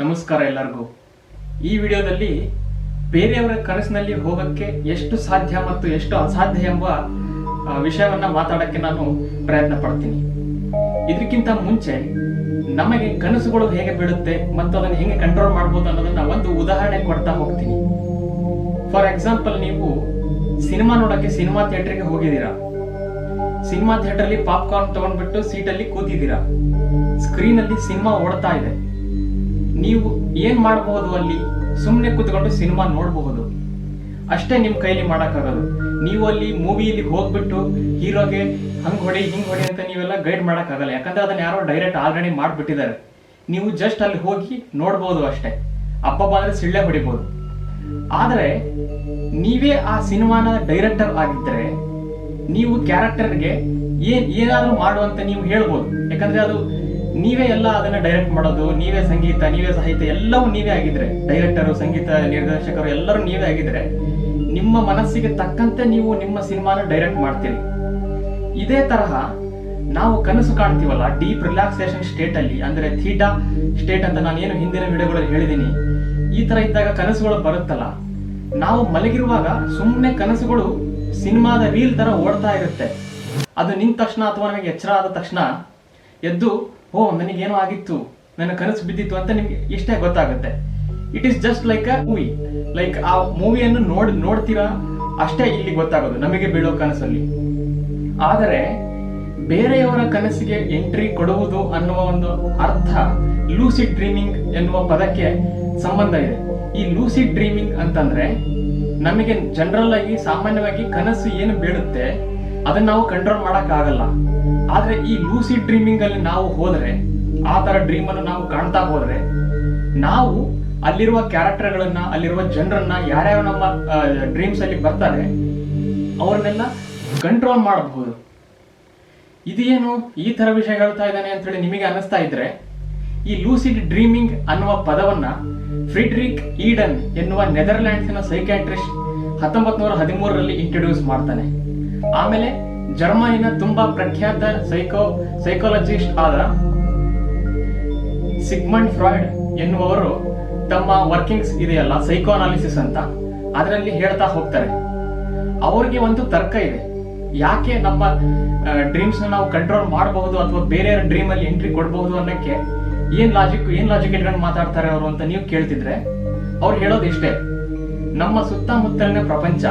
ನಮಸ್ಕಾರ ಎಲ್ಲರಿಗೂ. ಈ ವಿಡಿಯೋದಲ್ಲಿ ಬೇರೆಯವರ ಕನಸಿನಲ್ಲಿ ಹೋಗಕ್ಕೆ ಎಷ್ಟು ಸಾಧ್ಯ ಮತ್ತು ಎಷ್ಟು ಅಸಾಧ್ಯ ಎಂಬ ವಿಷಯವನ್ನ ಮಾತಾಡಕ್ಕೆ ನಾನು ಪ್ರಯತ್ನ ಪಡ್ತೀನಿ. ಇದಕ್ಕಿಂತ ಮುಂಚೆ ನಮಗೆ ಕನಸುಗಳು ಹೇಗೆ ಬೀಳುತ್ತೆ ಮತ್ತು ಅದನ್ನು ಹೇಗೆ ಕಂಟ್ರೋಲ್ ಮಾಡ್ಬೋದು ಅನ್ನೋದನ್ನ ಒಂದು ಉದಾಹರಣೆ ಕೊಡ್ತಾ ಹೋಗ್ತೀನಿ. ಫಾರ್ ಎಕ್ಸಾಂಪಲ್, ನೀವು ಸಿನಿಮಾ ನೋಡಕ್ಕೆ ಸಿನಿಮಾ ಥಿಯೇಟರ್ಗೆ ಹೋಗಿದ್ದೀರಾ. ಸಿನಿಮಾ ಥಿಯೇಟರ್ಲಿ ಪಾಪ್ಕಾರ್ನ್ ತಗೊಂಡ್ಬಿಟ್ಟು ಸೀಟಲ್ಲಿ ಕೂತಿದ್ದೀರಾ. ಸ್ಕ್ರೀನ್ ಅಲ್ಲಿ ಸಿನಿಮಾ ಓಡ್ತಾ ಇದೆ. ನೀವು ಏನ್ ಮಾಡಬಹುದು? ಅಲ್ಲಿ ಸುಮ್ಮನೆ ಕೂತ್ಕೊಂಡು ಸಿನಿಮಾ ನೋಡಬಹುದು. ಅಷ್ಟೇ ನಿಮ್ ಕೈಲಿ ಮಾಡಕ್ಕಾಗದು. ನೀವು ಅಲ್ಲಿ ಮೂವಿಯಲ್ಲಿ ಹೋಗ್ಬಿಟ್ಟು ಹೀರೋಗೆ ಹಂಗ್ ಹೊಡಿ ಹಿಂಗ್ ಹೊಡಿ ಅಂತ ನೀವೆಲ್ಲ ಗೈಡ್ ಮಾಡಕ್ಕಾಗಲ್ಲ. ಯಾಕಂದ್ರೆ ಅದನ್ನ ಯಾರೋ ಡೈರೆಕ್ಟ್ ಆಲ್ರೆಡಿ ಮಾಡ್ಬಿಟ್ಟಿದ್ದಾರೆ. ನೀವು ಜಸ್ಟ್ ಅಲ್ಲಿ ಹೋಗಿ ನೋಡ್ಬೋದು ಅಷ್ಟೇ. ಅಪ್ಪ ಬಂದ್ರೆ ಸಿಳ್ಳೆ ಹೊಡಿಬಹುದು. ಆದ್ರೆ ನೀವೇ ಆ ಸಿನಿಮಾನ ಡೈರೆಕ್ಟರ್ ಆಗಿದ್ರೆ ನೀವು ಕ್ಯಾರೆಕ್ಟರ್ಗೆ ಏನಾದ್ರೂ ಮಾಡುವಂತ ನೀವು ಹೇಳ್ಬೋದು. ಯಾಕಂದ್ರೆ ಅದು ನೀವೇ ಎಲ್ಲ ಅದನ್ನ ಡೈರೆಕ್ಟ್ ಮಾಡೋದು, ನೀವೇ ಸಂಗೀತ, ನೀವೇ ಸಾಹಿತ್ಯ ಎಲ್ಲವೂ ನೀವೇ ಆಗಿದ್ರೆ, ಡೈರೆಕ್ಟರು, ಸಂಗೀತ ನಿರ್ದೇಶಕರು ಎಲ್ಲರೂ ನೀವೇ ಆಗಿದ್ರೆ ನಿಮ್ಮ ಮನಸ್ಸಿಗೆ ತಕ್ಕಂತೆ ನೀವು ನಿಮ್ಮ ಸಿನಿಮಾನ ಡೈರೆಕ್ಟ್ ಮಾಡ್ತೀರಿ. ಇದೇ ತರಹ ನಾವು ಕನಸು ಕಾಣ್ತೀವಲ್ಲ, ಡೀಪ್ ರಿಲ್ಯಾಕ್ಸೇಷನ್ ಸ್ಟೇಟ್ ಅಲ್ಲಿ, ಅಂದ್ರೆ ಥೀಟಾ ಸ್ಟೇಟ್ ಅಂತ ನಾನು ಏನು ಹಿಂದಿನ ವಿಡಿಯೋಗಳಲ್ಲಿ ಹೇಳಿದೀನಿ. ಈ ತರ ಇದ್ದಾಗ ಕನಸುಗಳು ಬರುತ್ತಲ್ಲ, ನಾವು ಮಲಗಿರುವಾಗ ಸುಮ್ಮನೆ ಕನಸುಗಳು ಸಿನಿಮಾದ ರೀಲ್ ತರ ಓಡ್ತಾ ಇರುತ್ತೆ. ಅದು ನಿಂತ ತಕ್ಷಣ ಅಥವಾ ನಮಗೆ ಎಚ್ಚರ ಆದ ತಕ್ಷಣ ಎದ್ದು, ಓ ನನಗೇನೋ ಆಗಿತ್ತು, ನನ್ನ ಕನಸು ಬಿದ್ದಿತ್ತು ಅಂತ ನಿಮ್ಗೆ ಇಷ್ಟೇ ಗೊತ್ತಾಗುತ್ತೆ. It is just like a movie. Like ಆ ಮೂವಿಯನ್ನು ನೋಡ್ತೀರಾ ಅಷ್ಟೇ ಇಲ್ಲಿ ಗೊತ್ತಾಗೋದು ನಮಗೆ ಬೀಳೋ ಕನಸಲ್ಲಿ. ಆದರೆ ಬೇರೆಯವರ ಕನಸಿಗೆ ಎಂಟ್ರಿ ಕೊಡುವುದು ಅನ್ನುವ ಒಂದು ಅರ್ಥ ಲೂಸಿಡ್ ಡ್ರೀಮಿಂಗ್ ಎನ್ನುವ ಪದಕ್ಕೆ ಸಂಬಂಧ ಇದೆ. ಈ ಲೂಸಿಡ್ ಡ್ರೀಮಿಂಗ್ ಅಂತಂದ್ರೆ ನಮಗೆ ಜನರಲ್ ಆಗಿ ಸಾಮಾನ್ಯವಾಗಿ ಕನಸು ಏನು ಬೀಳುತ್ತೆ ಅದನ್ನ ನಾವು ಕಂಟ್ರೋಲ್ ಮಾಡಕ್ ಆಗಲ್ಲ. ಆದ್ರೆ ಈ ಲೂಸಿಡ್ ಡ್ರೀಮಿಂಗ್ ಅಲ್ಲಿ ನಾವು ಹೋದ್ರೆ, ಆ ತರ ಡ್ರೀಮ್ ಅನ್ನು ನಾವು ಕಾಣ್ತಾ ಹೋದ್ರೆ, ನಾವು ಅಲ್ಲಿರುವ ಕ್ಯಾರೆಕ್ಟರ್ಗಳನ್ನ, ಅಲ್ಲಿರುವ ಜನರನ್ನ, ಯಾರ್ಯಾವ ನಮ್ಮ ಡ್ರೀಮ್ಸ್ ಅಲ್ಲಿ ಬರ್ತಾರೆ ಅವ್ರನ್ನೆಲ್ಲ ಕಂಟ್ರೋಲ್ ಮಾಡಬಹುದು. ಇದೇನು ಈ ತರ ವಿಷಯ ಹೇಳ್ತಾ ಇದ್ದಾನೆ ಅಂತ ಹೇಳಿ ನಿಮಗೆ ಅನಿಸ್ತಾ ಇದ್ರೆ, ಈ ಲೂಸಿಡ್ ಡ್ರೀಮಿಂಗ್ ಅನ್ನುವ ಪದವನ್ನ ಫ್ರಿಡ್ರಿಕ್ ಈಡನ್ ಎನ್ನುವ ನೆದರ್ಲ್ಯಾಂಡ್ಸಿನ ಸೈಕ್ಯಾಟ್ರಿಸ್ಟ್ 1913ರಲ್ಲಿ ಇಂಟ್ರೊಡ್ಯೂಸ್ ಮಾಡ್ತಾನೆ. ಆಮೇಲೆ ಜರ್ಮನಿನ ತುಂಬಾ ಪ್ರಖ್ಯಾತ ಸೈಕಾಲಜಿಸ್ಟ್ ಆದ ಸಿಗ್ಮಂಡ್ ಫ್ರಾಯ್ಡ್ ಎನ್ನುವವರು ತಮ್ಮ ವರ್ಕಿಂಗ್ಸ್ ಇದೆಯಲ್ಲ, ಸೈಕೋ ಅನಾಲಿಸಿಸ್ ಅಂತ, ಅದರಲ್ಲಿ ಹೇಳ್ತಾ ಹೋಗ್ತಾರೆ. ಅವ್ರಿಗೆ ಒಂದು ತರ್ಕ ಇದೆ, ಯಾಕೆ ನಮ್ಮ ಡ್ರೀಮ್ಸ್ ನಾವು ಕಂಟ್ರೋಲ್ ಮಾಡಬಹುದು ಅಥವಾ ಬೇರೆಯವರ ಡ್ರೀಮ್ ಅಲ್ಲಿ ಎಂಟ್ರಿ ಕೊಡಬಹುದು ಅನ್ನಕ್ಕೆ ಏನ್ ಲಾಜಿಕ್ ಇಟ್ಕೊಂಡು ಮಾತಾಡ್ತಾರೆ ಅವರು ಅಂತ ನೀವು ಕೇಳ್ತಿದ್ರೆ, ಅವ್ರು ಹೇಳೋದು ಇಷ್ಟೇ: ನಮ್ಮ ಸುತ್ತಮುತ್ತಲಿನ ಪ್ರಪಂಚ,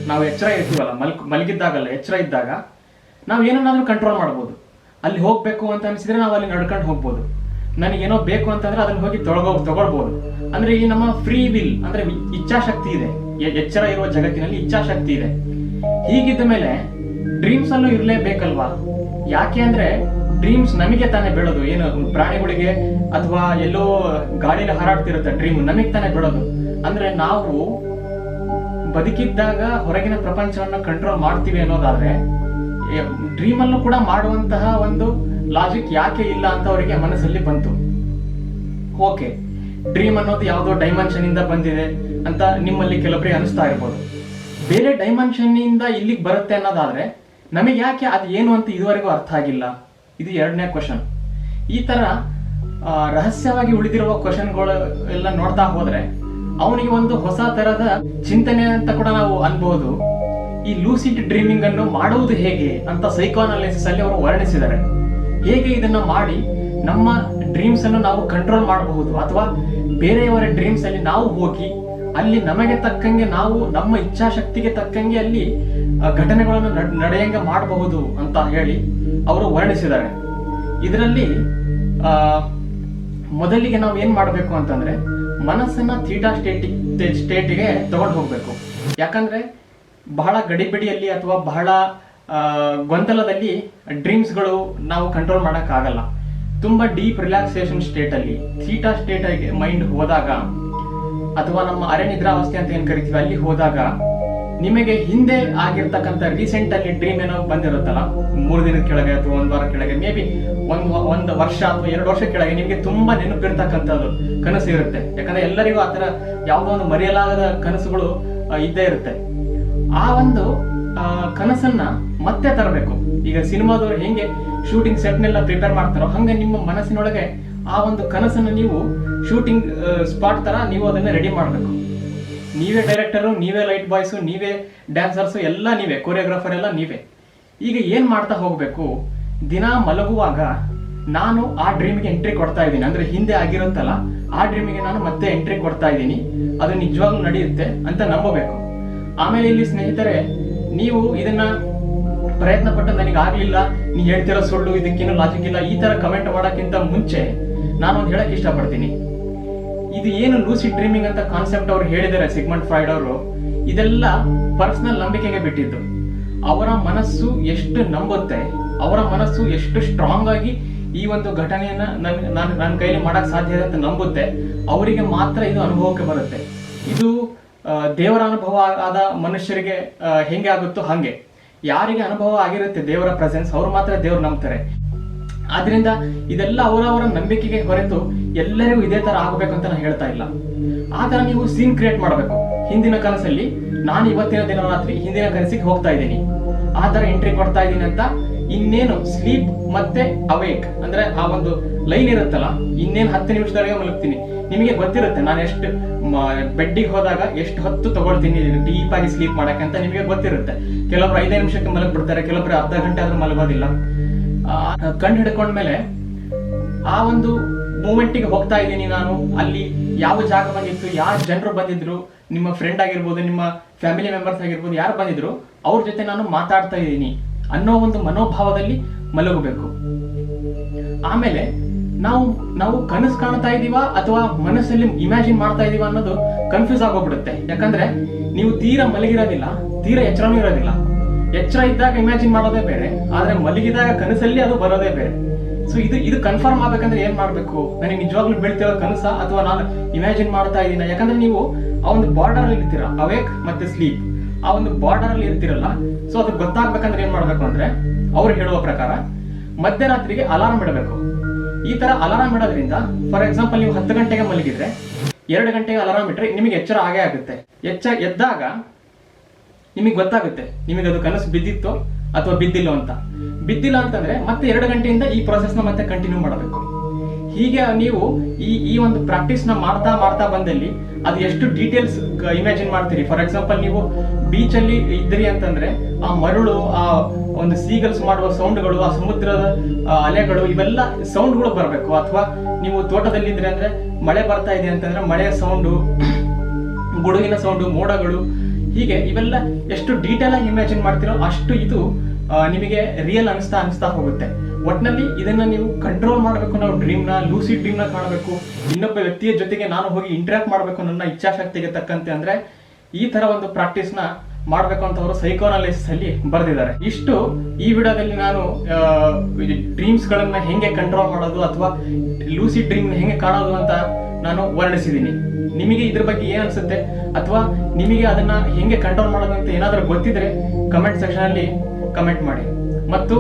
ನಾವು ಎಚ್ಚರ ಇರ್ತೀವಲ್ಲ, ಮಲಗಿದ್ದಾಗಲ್ಲ, ಎಚ್ಚರ ಇದ್ದಾಗ ನಾವು ಏನನ್ನಾದ್ರೂ ಕಂಟ್ರೋಲ್ ಮಾಡ್ಬೋದು. ಅಲ್ಲಿ ಹೋಗ್ಬೇಕು ಅಂತ ಅನ್ಸಿದ್ರೆ ನಾವು ಅಲ್ಲಿ ನಡ್ಕೊಂಡು ಹೋಗ್ಬೋದು. ನನಗೇನೋ ಬೇಕು ಅಂತಂದ್ರೆ ಅದನ್ನ ಹೋಗಿ ತಗೊಳ್ಬಹುದು. ಅಂದ್ರೆ ಈ ನಮ್ಮ ಫ್ರೀ ವಿಲ್, ಅಂದ್ರೆ ಇಚ್ಛಾಶಕ್ತಿ ಇದೆ. ಎಚ್ಚರ ಇರುವ ಜಗತ್ತಿನಲ್ಲಿ ಇಚ್ಛಾಶಕ್ತಿ ಇದೆ. ಹೀಗಿದ್ದ ಮೇಲೆ ಡ್ರೀಮ್ಸ್ ಅಲ್ಲೂ ಇರ್ಲೇಬೇಕಲ್ವಾ? ಯಾಕೆ ಅಂದ್ರೆ ಡ್ರೀಮ್ಸ್ ನಮಗೆ ತಾನೇ ಬೀಳೋದು. ಏನು ಪ್ರಾಣಿಗಳಿಗೆ ಅಥವಾ ಎಲ್ಲೋ ಗಾಳಿಯಲ್ಲಿ ಹಾರಾಡ್ತಿರುತ್ತೆ ಡ್ರೀಮ್, ನಮಗೆ ತಾನೇ ಬೀಳೋದು. ಅಂದ್ರೆ ನಾವು ಬದುಕಿದ್ದಾಗ ಹೊರಗಿನ ಪ್ರಪಂಚವನ್ನ ಕಂಟ್ರೋಲ್ ಮಾಡ್ತೀವಿ ಅನ್ನೋದಾದ್ರೆ, ಡ್ರೀಮ್ ಅಲ್ಲೂ ಕೂಡ ಮಾಡುವಂತಹ ಒಂದು ಲಾಜಿಕ್ ಯಾಕೆ ಇಲ್ಲ ಅಂತ ಅವರಿಗೆ ಮನಸ್ಸಲ್ಲಿ ಬಂತು. ಓಕೆ, ಡ್ರೀಮ್ ಅನ್ನೋದು ಯಾವುದೋ ಡೈಮೆನ್ಷನ್ ಇಂದ ಬಂದಿದೆ ಅಂತ ನಿಮ್ಮಲ್ಲಿ ಕೆಲವರಿಗೆ ಅನಿಸ್ತಾ ಇರ್ಬೋದು. ಬೇರೆ ಡೈಮೆನ್ಷನ್ ಇಂದ ಇಲ್ಲಿಗೆ ಬರುತ್ತೆ ಅನ್ನೋದಾದ್ರೆ ನಮಗೆ ಯಾಕೆ ಅದು ಏನು ಅಂತ ಇದುವರೆಗೂ ಅರ್ಥ ಆಗಿಲ್ಲ? ಇದು ಎರಡನೇ ಕ್ವಶನ್. ಈ ತರ ರಹಸ್ಯವಾಗಿ ಉಳಿದಿರುವ ಕ್ವಶನ್ಗಳು ಎಲ್ಲ ನೋಡ್ತಾ ಹೋದ್ರೆ ಅವನಿಗೆ ಒಂದು ಹೊಸ ತರದ ಚಿಂತನೆ ಅಂತ ಕೂಡ ನಾವು ಅನ್ಬಹುದು. ಈ ಲೂಸಿಡ್ ಡ್ರೀಮಿಂಗ್ ಅನ್ನು ಮಾಡುವುದು ಹೇಗೆ ಅಂತ ಸೈಕೋಅನಾಲಿಸಿಸ್ ಅಲ್ಲಿ ಅವರು ವರ್ಣಿಸಿದ್ದಾರೆ. ಹೇಗೆ ಇದನ್ನ ಮಾಡಿ ನಮ್ಮ ಡ್ರೀಮ್ಸ್ ಅನ್ನು ನಾವು ಕಂಟ್ರೋಲ್ ಮಾಡಬಹುದು, ಅಥವಾ ಬೇರೆಯವರ ಡ್ರೀಮ್ಸ್ ಅಲ್ಲಿ ನಾವು ಹೋಗಿ ಅಲ್ಲಿ ನಮಗೆ ತಕ್ಕಂಗೆ, ನಾವು ನಮ್ಮ ಇಚ್ಛಾಶಕ್ತಿಗೆ ತಕ್ಕಂಗೆ ಅಲ್ಲಿ ಘಟನೆಗಳನ್ನು ನಡೆಯಂಗೆ ಮಾಡಬಹುದು ಅಂತ ಹೇಳಿ ಅವರು ವರ್ಣಿಸಿದ್ದಾರೆ. ಇದರಲ್ಲಿ ಮೊದಲಿಗೆ ನಾವು ಏನ್ ಮಾಡಬೇಕು ಅಂತಂದ್ರೆ, ಮನಸ್ಸನ್ನ ಥೀಟಾ ಸ್ಟೇಟಿಗೆ ತಗೊಂಡು ಹೋಗ್ಬೇಕು. ಯಾಕಂದ್ರೆ ಬಹಳ ಗಡಿಬಿಡಿಯಲ್ಲಿ ಅಥವಾ ಬಹಳ ಗೊಂದಲದಲ್ಲಿ ಡ್ರೀಮ್ಸ್ಗಳು ನಾವು ಕಂಟ್ರೋಲ್ ಮಾಡಕ್ ಆಗಲ್ಲ. ತುಂಬಾ ಡೀಪ್ ರಿಲ್ಯಾಕ್ಸೇಷನ್ ಸ್ಟೇಟ್ ಅಲ್ಲಿ, ಥೀಟಾ ಸ್ಟೇಟ್ ಮೈಂಡ್ ಹೋದಾಗ, ಅಥವಾ ನಮ್ಮ ಅರೆ ನಿದ್ರಾವಸ್ಥೆ ಅಂತ ಏನ್ ಕರಿತೀವಿ ಅಲ್ಲಿ ಹೋದಾಗ, ನಿಮಗೆ ಹಿಂದೆ ಆಗಿರ್ತಕ್ಕಂಥ ರೀಸೆಂಟ್ ಅಲ್ಲಿ ಡ್ರೀಮ್ ಏನೋ ಬಂದಿರುತ್ತಲ್ಲ, 3 ದಿನದ ಕೆಳಗೆ ಅಥವಾ 1 ವಾರ ಕೆಳಗೆ, ಮೇ ಬಿ ಒಂದು ವರ್ಷ ಅಥವಾ 2 ವರ್ಷ ಕೆಳಗೆ ನಿಮ್ಗೆ ತುಂಬಾ ನೆನಪಿರ್ತಕ್ಕಂಥದ್ದು ಕನಸು ಇರುತ್ತೆ. ಯಾಕಂದ್ರೆ ಎಲ್ಲರಿಗೂ ಆತರ ಯಾವುದೋ ಒಂದು ಮರೆಯಲಾಗದ ಕನಸುಗಳು ಇದ್ದೇ ಇರುತ್ತೆ. ಆ ಒಂದು ಕನಸನ್ನ ಮತ್ತೆ ತರಬೇಕು. ಈಗ ಸಿನಿಮಾದವರು ಹೆಂಗೆ ಶೂಟಿಂಗ್ ಸೆಟ್ನೆಲ್ಲ ಪ್ರಿಪೇರ್ ಮಾಡ್ತಾರೋ ಹಂಗೆ ನಿಮ್ಮ ಮನಸ್ಸಿನೊಳಗೆ ಆ ಒಂದು ಕನಸನ್ನು ನೀವು ಶೂಟಿಂಗ್ ಸ್ಪಾಟ್ ತರ ನೀವು ಅದನ್ನ ರೆಡಿ ಮಾಡಬೇಕು. ನೀವೇ ಡೈರೆಕ್ಟರು, ನೀವೇ ಲೈಟ್ ಬಾಯ್ಸು, ನೀವೇ ಡ್ಯಾನ್ಸರ್ಸು, ಎಲ್ಲ ನೀವೇ, ಕೊರಿಯೋಗ್ರಾಫರ್ ಎಲ್ಲ ನೀವೇ. ಈಗ ಏನ್ ಮಾಡ್ತಾ ಹೋಗ್ಬೇಕು, ದಿನ ಮಲಗುವಾಗ ನಾನು ಆ ಡ್ರೀಮ್ಗೆ ಎಂಟ್ರಿ ಕೊಡ್ತಾ ಇದ್ದೀನಿ, ಅಂದ್ರೆ ಹಿಂದೆ ಆಗಿರುತ್ತಲ್ಲ ಆ ಡ್ರೀಮಿಗೆ ನಾನು ಮತ್ತೆ ಎಂಟ್ರಿ ಕೊಡ್ತಾ ಇದ್ದೀನಿ, ಅದು ನಿಜವಾಗ್ಲೂ ನಡೆಯುತ್ತೆ ಅಂತ ನಂಬಬೇಕು. ಆಮೇಲೆ ಇಲ್ಲಿ ಸ್ನೇಹಿತರೆ, ನೀವು ಇದನ್ನ ಪ್ರಯತ್ನ ಪಟ್ಟು ನನಗೆ ಆಗ್ಲಿಲ್ಲ, ನೀ ಹೇಳ್ತಿರೋ ಸುಳ್ಳು, ಇದಕ್ಕೇನು ಲಾಜಿಕ್ ಇಲ್ಲ, ಈ ತರ ಕಮೆಂಟ್ ಮಾಡೋಕ್ಕಿಂತ ಮುಂಚೆ ನಾನು ಒಂದು ಹೇಳಕ್ ಇಷ್ಟಪಡ್ತೀನಿ. ಇದು ಏನು ಲೂಸಿಡ್ ಡ್ರೀಮಿಂಗ್ ಅಂತ ಕಾನ್ಸೆಪ್ಟ್ ಅವ್ರು ಹೇಳಿದ್ದಾರೆ ಸಿಗ್ಮಂಡ್ ಫ್ರಾಯ್ಡ್ ಅವರು, ಇದೆಲ್ಲ ಪರ್ಸನಲ್ ನಂಬಿಕೆಗೆ ಬಿಟ್ಟಿದ್ದು. ಅವರ ಮನಸ್ಸು ಎಷ್ಟು ನಂಬುತ್ತೆ, ಅವರ ಮನಸ್ಸು ಎಷ್ಟು ಸ್ಟ್ರಾಂಗ್ ಆಗಿ ಈ ಒಂದು ಘಟನೆಯನ್ನ ನನ್ನ ಕೈಲಿ ಮಾಡಕ್ ಸಾಧ್ಯ ಇದೆ ಅಂತ ನಂಬುತ್ತೆ, ಅವರಿಗೆ ಮಾತ್ರ ಇದು ಅನುಭವಕ್ಕೆ ಬರುತ್ತೆ. ಇದು ದೇವರ ಅನುಭವ ಆದ ಮನುಷ್ಯರಿಗೆ ಹೆಂಗೆ ಆಗುತ್ತೋ ಹಂಗೆ, ಯಾರಿಗೆ ಅನುಭವ ಆಗಿರುತ್ತೆ ದೇವರ ಪ್ರೆಸೆನ್ಸ್, ಅವ್ರು ಮಾತ್ರ ದೇವ್ರು ನಂಬ್ತಾರೆ. ಆದ್ರಿಂದ ಇದೆಲ್ಲ ಅವರವರ ನಂಬಿಕೆಗೆ ಹೊರತು ಎಲ್ಲರಿಗೂ ಇದೇ ತರ ಆಗ್ಬೇಕಂತ ನಾನು ಹೇಳ್ತಾ ಇಲ್ಲ. ಆ ತರ ನೀವು ಸೀನ್ ಕ್ರಿಯೇಟ್ ಮಾಡಬೇಕು. ಹಿಂದಿನ ಕನಸಲ್ಲಿ ನಾನು ಇವತ್ತಿನ ದಿನ ರಾತ್ರಿ ಹಿಂದಿನ ಕನಸಿಗೆ ಹೋಗ್ತಾ ಇದ್ದೀನಿ, ಆ ತರ ಎಂಟ್ರಿ ಕೊಡ್ತಾ ಇದ್ದೀನಿ ಅಂತ. ಇನ್ನೇನು ಸ್ಲೀಪ್ ಮತ್ತೆ ಅವೇಕ್ ಅಂದ್ರೆ ಆ ಒಂದು ಲೈನ್ ಇರುತ್ತಲ್ಲ, ಇನ್ನೇನು 10 ನಿಮಿಷದೊಳಗೆ ಮಲಗ್ತೀನಿ, ನಿಮಗೆ ಗೊತ್ತಿರುತ್ತೆ ನಾನು ಎಷ್ಟು ಬೆಡ್ಡಿಗೆ ಹೋದಾಗ ಎಷ್ಟು ಹೊತ್ತು ತಗೊಳ್ತೀನಿ ಡೀಪ್ ಆಗಿ ಸ್ಲೀಪ್ ಮಾಡಕ್ಕೆ ಅಂತ ನಿಮಗೆ ಗೊತ್ತಿರುತ್ತೆ. ಕೆಲವೊಬ್ರು 5 ನಿಮಿಷಕ್ಕೆ ಮಲಗ್ ಬಿಡ್ತಾರೆ, ಕೆಲವೊಬ್ರು ಅರ್ಧ ಗಂಟೆ ಆದ್ರೂ ಮಲಗೋದಿಲ್ಲ. ಕಂಡು ಹಿಡ್ಕೊಂಡ್ಮೇಲೆ ಆ ಒಂದು ಮೂಮೆಂಟಿಗೆ ಹೋಗ್ತಾ ಇದ್ದೀನಿ ನಾನು, ಅಲ್ಲಿ ಯಾವ ಜಾಗ ಬಂದಿತ್ತು, ಯಾವ ಜನರು ಬಂದಿದ್ರು, ನಿಮ್ಮ ಫ್ರೆಂಡ್ ಆಗಿರ್ಬೋದು, ನಿಮ್ಮ ಫ್ಯಾಮಿಲಿ ಮೆಂಬರ್ಸ್ ಆಗಿರ್ಬೋದು, ಯಾರು ಬಂದಿದ್ರು ಅವ್ರ ಜೊತೆ ನಾನು ಮಾತಾಡ್ತಾ ಇದ್ದೀನಿ ಅನ್ನೋ ಒಂದು ಮನೋಭಾವದಲ್ಲಿ ಮಲಗಬೇಕು. ಆಮೇಲೆ ನಾವು ಕನಸು ಕಾಣ್ತಾ ಇದೀವ ಅಥವಾ ಮನಸ್ಸಲ್ಲಿ ಇಮ್ಯಾಜಿನ್ ಮಾಡ್ತಾ ಇದೀವ ಅನ್ನೋದು ಕನ್ಫ್ಯೂಸ್ ಆಗೋಗ್ಬಿಡುತ್ತೆ. ಯಾಕಂದ್ರೆ ನೀವು ತೀರಾ ಮಲಗಿರೋದಿಲ್ಲ, ತೀರಾ ಎಚ್ಚರನೂ ಇರೋದಿಲ್ಲ. ಎಚ್ಚರ ಇದ್ದಾಗ ಇಮ್ಯಾಜಿನ್ ಮಾಡೋದೇ ಬೇರೆ, ಆದ್ರೆ ಮಲಗಿದಾಗ ಕನಸಲ್ಲಿ ಅದು ಬರೋದೇ ಬೇರೆ. ಸೊ ಇದು ಕನ್ಫರ್ಮ್ ಆಗ್ಬೇಕಂದ್ರೆ ಏನ್ ಮಾಡ್ಬೇಕು, ನನಗೆ ನಿಜವಾಗ್ಲೂ ಬೀಳ್ತಿರೋ ಕನಸ ಅಥವಾ ನಾನು ಇಮ್ಯಾಜಿನ್ ಮಾಡ್ತಾ ಇದ್ದೀನ. ಯಾಕಂದ್ರೆ ನೀವು ಆ ಒಂದು ಬಾರ್ಡರ್ ಅಲ್ಲಿ ಇರ್ತೀರಾ, ಅವೇಕ್ ಮತ್ತೆ ಸ್ಲೀಪ್, ಆ ಒಂದು ಬಾರ್ಡರ್ ಅಲ್ಲಿ ಇರ್ತಿರಲ್ಲ. ಸೊ ಅದು ಗೊತ್ತಾಗ್ಬೇಕಂದ್ರೆ ಏನ್ ಮಾಡ್ಬೇಕು ಅಂದ್ರೆ, ಅವ್ರು ಹೇಳುವ ಪ್ರಕಾರ ಮಧ್ಯರಾತ್ರಿಗೆ ಅಲಾರ್ಮ್ ಇಡಬೇಕು. ಈ ತರ ಅಲಾರಾಮ್ ಇಡೋದ್ರಿಂದ, ಫಾರ್ ಎಕ್ಸಾಂಪಲ್ ನೀವು 10 ಗಂಟೆಗೆ ಮಲಗಿದ್ರೆ 2 ಗಂಟೆಗೆ ಅಲಾರಾಮ್ ಇಟ್ರೆ ನಿಮಗೆ ಎಚ್ಚರ ಆಗೇ ಆಗುತ್ತೆ. ಎದ್ದಾಗ ನಿಮಗೆ ಗೊತ್ತಾಗುತ್ತೆ ನಿಮಗೆ ಅದು ಕನಸು ಬಿದ್ದಿತ್ತು ಅಥವಾ ಬಿದ್ದಿಲ್ಲ ಅಂತ. ಬಿದ್ದಿಲ್ಲ ಅಂತಂದ್ರೆ ಮತ್ತೆ 2 ಗಂಟೆಯಿಂದ ಈ ಪ್ರೊಸೆಸ್ ನ ಮತ್ತೆ ಕಂಟಿನ್ಯೂ ಮಾಡಬೇಕು. ಹೀಗೆ ನೀವು ಈ ಒಂದು ಪ್ರಾಕ್ಟೀಸ್ ನ ಮಾಡ್ತಾ ಬಂದಲ್ಲಿ ಅದು ಎಷ್ಟು ಡೀಟೇಲ್ಸ್ ಇಮ್ಯಾಜಿನ್ ಮಾಡ್ತೀರಿ. ಫಾರ್ ಎಕ್ಸಾಂಪಲ್ ನೀವು ಬೀಚ್ ಅಲ್ಲಿ ಇದ್ರಿ ಅಂತಂದ್ರೆ ಆ ಮರಳು, ಆ ಒಂದು ಸೀಗಲ್ಸ್ ಮಾಡುವ ಸೌಂಡ್ಗಳು, ಆ ಸಮುದ್ರದ ಅಲೆಗಳು, ಇವೆಲ್ಲ ಸೌಂಡ್ಗಳು ಬರಬೇಕು. ಅಥವಾ ನೀವು ತೋಟದಲ್ಲಿ ಇದ್ರೆ ಅಂದ್ರೆ ಮಳೆ ಬರ್ತಾ ಇದೆ ಅಂತಂದ್ರೆ ಮಳೆಯ ಸೌಂಡು, ಗುಡುಗಿನ ಸೌಂಡು, ಮೋಡಗಳು, ಹೀಗೆ ಇವೆಲ್ಲ ಎಷ್ಟು ಡೀಟೇಲ್ ಆಗಿ ಇಮ್ಯಾಜಿನ್ ಮಾಡ್ತೀರೋ ಅಷ್ಟು ಇದು ನಿಮಗೆ ರಿಯಲ್ ಅನಿಸ್ತಾ ಹೋಗುತ್ತೆ. ಒಟ್ನಲ್ಲಿ ಇದನ್ನ ನೀವು ಕಂಟ್ರೋಲ್ ಮಾಡಬೇಕು. ನಾವು ಲೂಸಿಡ್ ಡ್ರೀಮ್ ನ ಕಾಣಬೇಕು, ಇನ್ನೊಬ್ಬ ವ್ಯಕ್ತಿಯ ಜೊತೆಗೆ ನಾನು ಹೋಗಿ ಇಂಟರಾಕ್ಟ್ ಮಾಡಬೇಕು ನನ್ನ ಇಚ್ಛಾಶಕ್ತಿಗೆ ತಕ್ಕಂತೆ. ಅಂದ್ರೆ ಈ ತರ ಒಂದು ಪ್ರಾಕ್ಟೀಸ್ ನ ಮಾಡ್ಬೇಕು ಅಂತ ಅವರು ಸೈಕೋಅನಾಲಿಸಿಸ್ ಅಲ್ಲಿ ಬರೆದಿದ್ದಾರೆ. ಇಷ್ಟು ಈ ವಿಡಿಯೋದಲ್ಲಿ ನಾನು ಡ್ರೀಮ್ಸ್ ಗಳನ್ನ ಹೆಂಗೆ ಕಂಟ್ರೋಲ್ ಮಾಡೋದು ಅಥವಾ ಲೂಸಿಡ್ ಡ್ರೀಮ್ ಹೆಂಗೆ ಕಾಣೋದು ಅಂತ ನಾನು ವರ್ಣಿಸಿದ್ದೀನಿ. ನಿಮಗೆ ಇದ್ರ ಬಗ್ಗೆ ಏನ್ ಅನ್ಸುತ್ತೆ ಅಥವಾ ನಿಮಗೆ ಅದನ್ನ ಹೆಂಗೆ ಕಂಟ್ರೋಲ್ ಮಾಡೋದು ಅಂತ ಏನಾದ್ರೂ ಗೊತ್ತಿದ್ರೆ ಕಮೆಂಟ್ ಸೆಕ್ಷನ್ ಅಲ್ಲಿ ಕಮೆಂಟ್ ಮಾಡಿ. ಮತ್ತು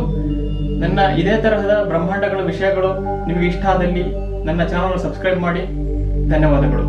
ನನ್ನ ಇದೇ ತರಹದ ಬ್ರಹ್ಮಾಂಡಗಳ ವಿಷಯಗಳು ನಿಮಗೆ ಇಷ್ಟ ಆದಲ್ಲಿ ನನ್ನ ಚಾನಲ್ ಸಬ್ಸ್ಕ್ರೈಬ್ ಮಾಡಿ. ಧನ್ಯವಾದಗಳು.